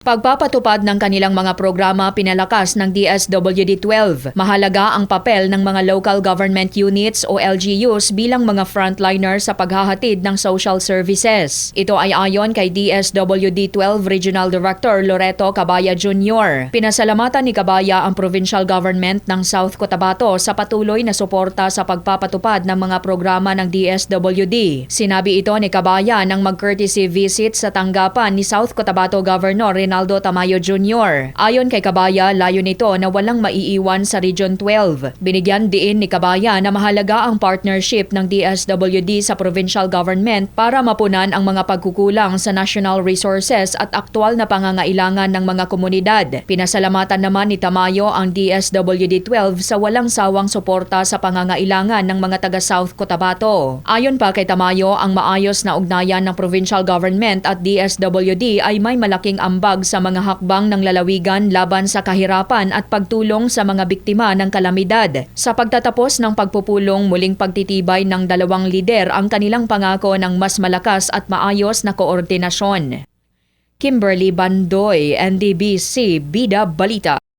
Pagpapatupad ng kanilang mga programa pinalakas ng DSWD-12. Mahalaga ang papel ng mga local government units o LGUs bilang mga frontliner sa paghahatid ng social services. Ito ay ayon kay DSWD-12 Regional Director Loreto Cabaya Jr. Pinasalamatan ni Cabaya ang provincial government ng South Cotabato sa patuloy na suporta sa pagpapatupad ng mga programa ng DSWD. Sinabi ito ni Cabaya nang mag-courtesy visit sa tanggapan ni South Cotabato Governor Rinaldo Tamayo Jr. Ayon kay Cabaya, layo nito na walang maiiwan sa Region 12. Binigyan diin ni Cabaya na mahalaga ang partnership ng DSWD sa provincial government para mapunan ang mga pagkukulang sa national resources at aktwal na pangangailangan ng mga komunidad. Pinasalamatan naman ni Tamayo ang DSWD-12 sa walang sawang suporta sa pangangailangan ng mga taga South Cotabato. Ayon pa kay Tamayo, ang maayos na ugnayan ng provincial government at DSWD ay may malaking ambag sa mga hakbang ng lalawigan laban sa kahirapan at pagtulong sa mga biktima ng kalamidad. Sa pagtatapos ng pagpupulong, muling pagtitibay ng dalawang lider ang kanilang pangako ng mas malakas at maayos na koordinasyon. Kimberly Bandoy, NDBC, Bida Balita.